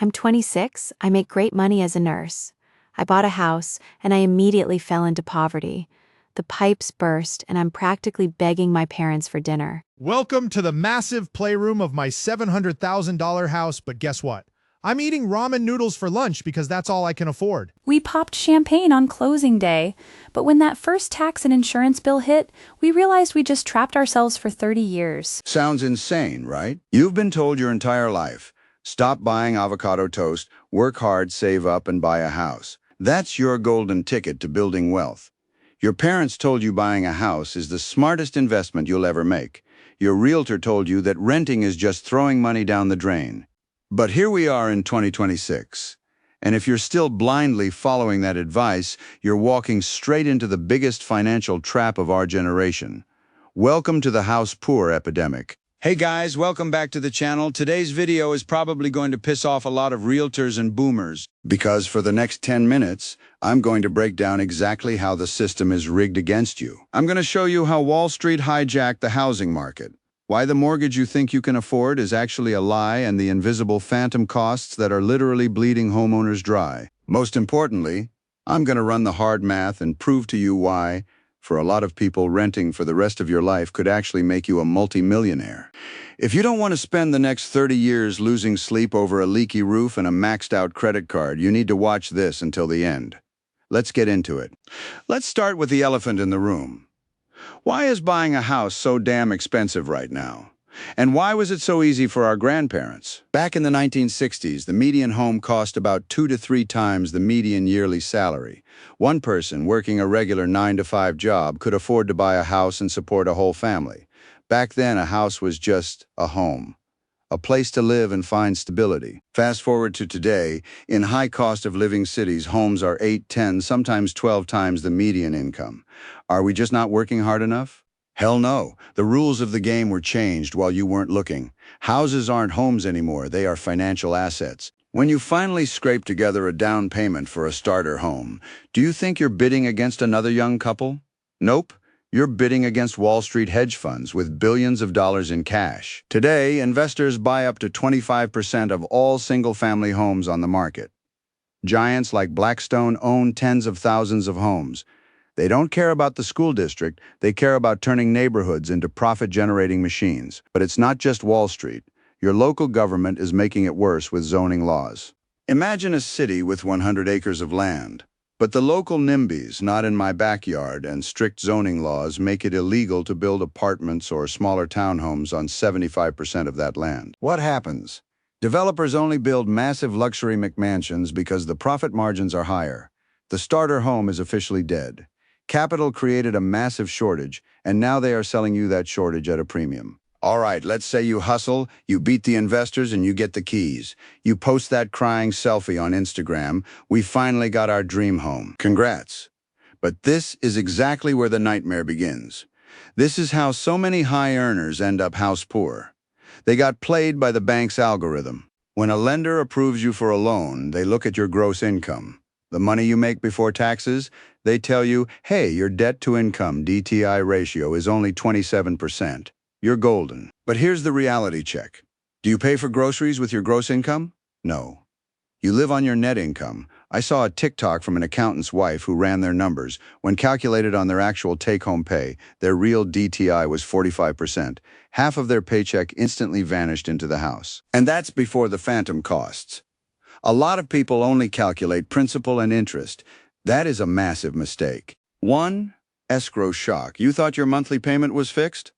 I'm 26, I make great money as a nurse. I bought a house, and I immediately fell into poverty. The pipes burst, and I'm practically begging my parents for dinner. Welcome to the massive playroom of my $700,000 house, but guess what? I'm eating ramen noodles for lunch because that's all I can afford. We popped champagne on closing day, but when that first tax and insurance bill hit, we realized we just trapped ourselves for 30 years. Sounds insane, right? You've been told your entire life, stop buying avocado toast, work hard, save up, and buy a house. That's your golden ticket to building wealth. Your parents told you buying a house is the smartest investment you'll ever make. Your realtor told you that renting is just throwing money down the drain. But here we are in 2026. And if you're still blindly following that advice, you're walking straight into the biggest financial trap of our generation. Welcome to the house poor epidemic. Hey guys, welcome back to the channel. Today's video is probably going to piss off a lot of realtors and boomers, because for the next 10 minutes, I'm going to break down exactly how the system is rigged against you. I'm going to show you how Wall Street hijacked the housing market, why the mortgage you think you can afford is actually a lie, and the invisible phantom costs that are literally bleeding homeowners dry. Most importantly, I'm going to run the hard math and prove to you why, for a lot of people, renting for the rest of your life could actually make you a multi-millionaire. If you don't want to spend the next 30 years losing sleep over a leaky roof and a maxed-out credit card, you need to watch this until the end. Let's get into it. Let's start with the elephant in the room. Why is buying a house so damn expensive right now? And why was it so easy for our grandparents? Back in the 1960s, the median home cost about 2 to 3 times the median yearly salary. One person working a regular 9-to-5 job could afford to buy a house and support a whole family. Back then, a house was just a home, a place to live and find stability. Fast forward to today, in high cost of living cities, homes are 8, 10, sometimes 12 times the median income. Are we just not working hard enough? Hell no. The rules of the game were changed while you weren't looking. Houses aren't homes anymore, they are financial assets. When you finally scrape together a down payment for a starter home, do you think you're bidding against another young couple? Nope. You're bidding against Wall Street hedge funds with billions of dollars in cash. Today, investors buy up to 25% of all single-family homes on the market. Giants like Blackstone own tens of thousands of homes. They don't care about the school district, they care about turning neighborhoods into profit-generating machines. But it's not just Wall Street. Your local government is making it worse with zoning laws. Imagine a city with 100 acres of land. But the local NIMBYs, not in my backyard, and strict zoning laws make it illegal to build apartments or smaller townhomes on 75% of that land. What happens? Developers only build massive luxury McMansions because the profit margins are higher. The starter home is officially dead. Capital created a massive shortage, and now they are selling you that shortage at a premium. All right, let's say you hustle, you beat the investors, and you get the keys. You post that crying selfie on Instagram. We finally got our dream home. Congrats. But this is exactly where the nightmare begins. This is how so many high earners end up house poor. They got played by the bank's algorithm. When a lender approves you for a loan, they look at your gross income. The money you make before taxes, they tell you, hey, your debt-to-income DTI ratio is only 27%. You're golden. But here's the reality check. Do you pay for groceries with your gross income? No. You live on your net income. I saw a TikTok from an accountant's wife who ran their numbers. When calculated on their actual take-home pay, their real DTI was 45%. Half of their paycheck instantly vanished into the house. And that's before the phantom costs. A lot of people only calculate principal and interest. That is a massive mistake. 1. Escrow shock. You thought your monthly payment was fixed?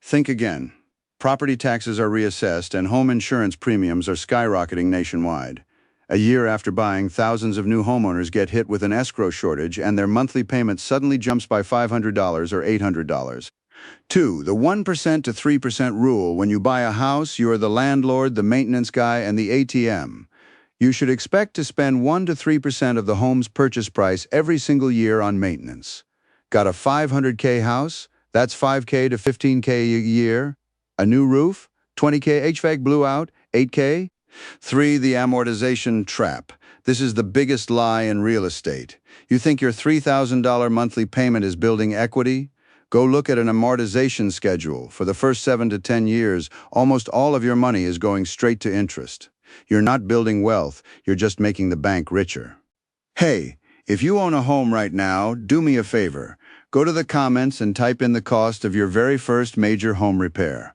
Think again. Property taxes are reassessed and home insurance premiums are skyrocketing nationwide. A year after buying, thousands of new homeowners get hit with an escrow shortage and their monthly payment suddenly jumps by $500 or $800. 2. The 1% to 3% rule. When you buy a house, you are the landlord, the maintenance guy, and the ATM. You should expect to spend 1 to 3% of the home's purchase price every single year on maintenance. Got a $500K house? That's $5K to $15K a year. A new roof? $20K. HVAC blew out? $8K. 3. The amortization trap. This is the biggest lie in real estate. You think your $3,000 monthly payment is building equity? Go look at an amortization schedule. For the first 7 to 10 years, almost all of your money is going straight to interest. You're not building wealth, you're just making the bank richer. Hey, if you own a home right now, do me a favor. Go to the comments and type in the cost of your very first major home repair.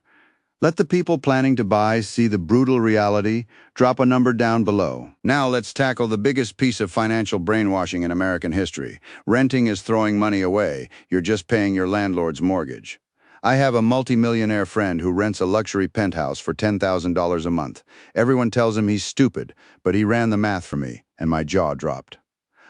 Let the people planning to buy see the brutal reality. Drop a number down below. Now let's tackle the biggest piece of financial brainwashing in American history. Renting is throwing money away. You're just paying your landlord's mortgage. I have a multi-millionaire friend who rents a luxury penthouse for $10,000 a month. Everyone tells him he's stupid, but he ran the math for me, and my jaw dropped.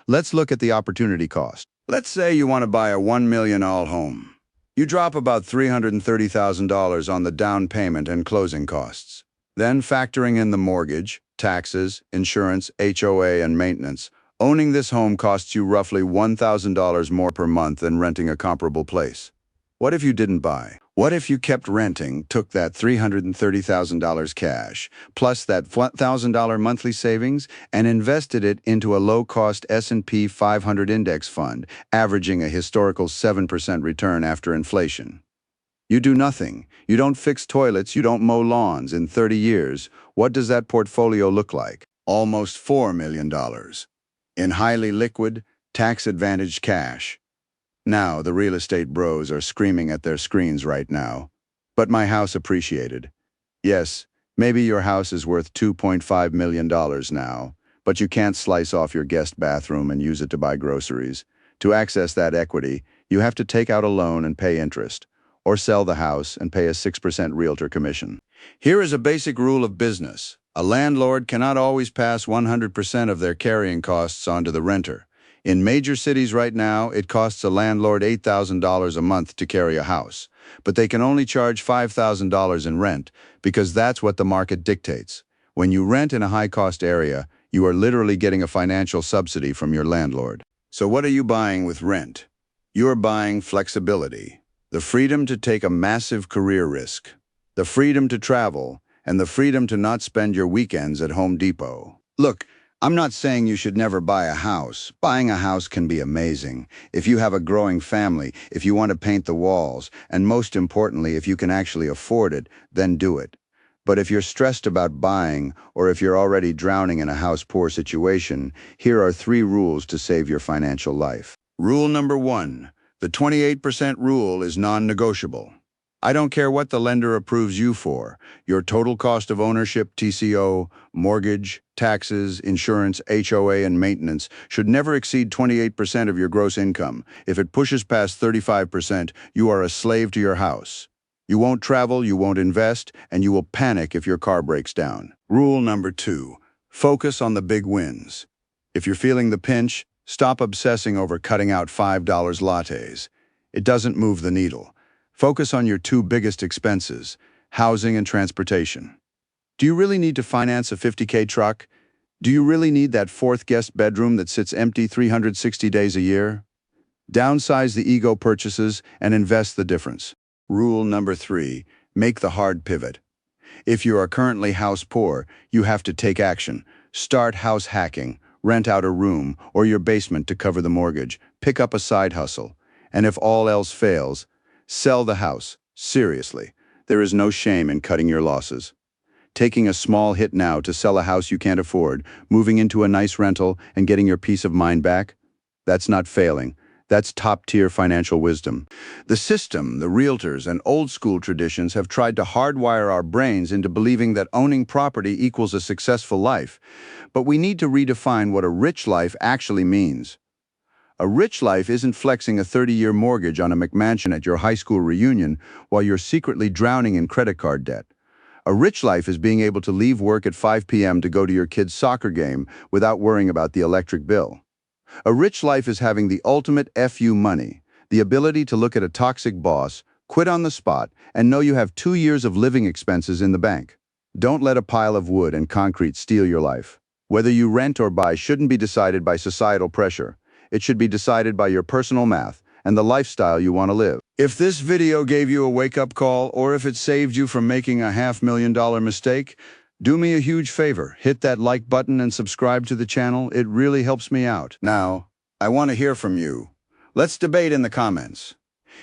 Let's look at the opportunity cost. Let's say you want to buy a $1 million all home. You drop about $330,000 on the down payment and closing costs. Then factoring in the mortgage, taxes, insurance, HOA, and maintenance, owning this home costs you roughly $1,000 more per month than renting a comparable place. What if you didn't buy? What if you kept renting, took that $330,000 cash, plus that $1,000 monthly savings, and invested it into a low-cost S&P 500 index fund, averaging a historical 7% return after inflation? You do nothing. You don't fix toilets, you don't mow lawns. In 30 years, what does that portfolio look like? Almost $4 million. In highly liquid, tax-advantaged cash. Now, the real estate bros are screaming at their screens right now. But my house appreciated. Yes, maybe your house is worth $2.5 million now, but you can't slice off your guest bathroom and use it to buy groceries. To access that equity, you have to take out a loan and pay interest, or sell the house and pay a 6% realtor commission. Here is a basic rule of business. A landlord cannot always pass 100% of their carrying costs on to the renter. In major cities right now, it costs a landlord $8,000 a month to carry a house, but they can only charge $5,000 in rent because that's what the market dictates. When you rent in a high-cost area, you are literally getting a financial subsidy from your landlord. So what are you buying with rent? You're buying flexibility, the freedom to take a massive career risk, the freedom to travel, and the freedom to not spend your weekends at Home Depot. Look, I'm not saying you should never buy a house. Buying a house can be amazing. If you have a growing family, if you want to paint the walls, and most importantly, if you can actually afford it, then do it. But if you're stressed about buying, or if you're already drowning in a house-poor situation, here are 3 rules to save your financial life. Rule number 1. The 28% rule is non-negotiable. I don't care what the lender approves you for. Your total cost of ownership, TCO, mortgage, taxes, insurance, HOA, and maintenance should never exceed 28% of your gross income. If it pushes past 35%, you are a slave to your house. You won't travel, you won't invest, and you will panic if your car breaks down. Rule number 2. Focus on the big wins. If you're feeling the pinch, stop obsessing over cutting out $5 lattes. It doesn't move the needle. Focus on your 2 biggest expenses, housing and transportation. Do you really need to finance a $50K truck? Do you really need that 4th guest bedroom that sits empty 360 days a year? Downsize the ego purchases and invest the difference. Rule number 3, make the hard pivot. If you are currently house poor, you have to take action. Start house hacking, rent out a room or your basement to cover the mortgage, pick up a side hustle. And if all else fails, sell the house. Seriously, there is no shame in cutting your losses. Taking a small hit now to sell a house you can't afford, moving into a nice rental, and getting your peace of mind back? That's not failing. That's top-tier financial wisdom. The system, the realtors, and old-school traditions have tried to hardwire our brains into believing that owning property equals a successful life. But we need to redefine what a rich life actually means. A rich life isn't flexing a 30-year mortgage on a McMansion at your high school reunion while you're secretly drowning in credit card debt. A rich life is being able to leave work at 5 p.m. to go to your kid's soccer game without worrying about the electric bill. A rich life is having the ultimate FU money, the ability to look at a toxic boss, quit on the spot, and know you have 2 years of living expenses in the bank. Don't let a pile of wood and concrete steal your life. Whether you rent or buy shouldn't be decided by societal pressure. It should be decided by your personal math and the lifestyle you want to live. If this video gave you a wake-up call, or if it saved you from making a $500,000 mistake, do me a huge favor. Hit that like button and subscribe to the channel. It really helps me out. Now, I want to hear from you. Let's debate in the comments.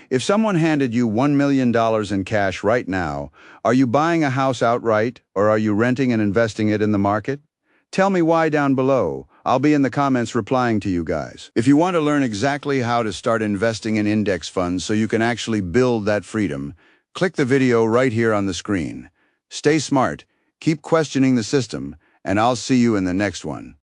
If someone handed you $1 million in cash right now, are you buying a house outright or are you renting and investing it in the market? Tell me why down below. I'll be in the comments replying to you guys. If you want to learn exactly how to start investing in index funds so you can actually build that freedom, click the video right here on the screen. Stay smart, keep questioning the system, and I'll see you in the next one.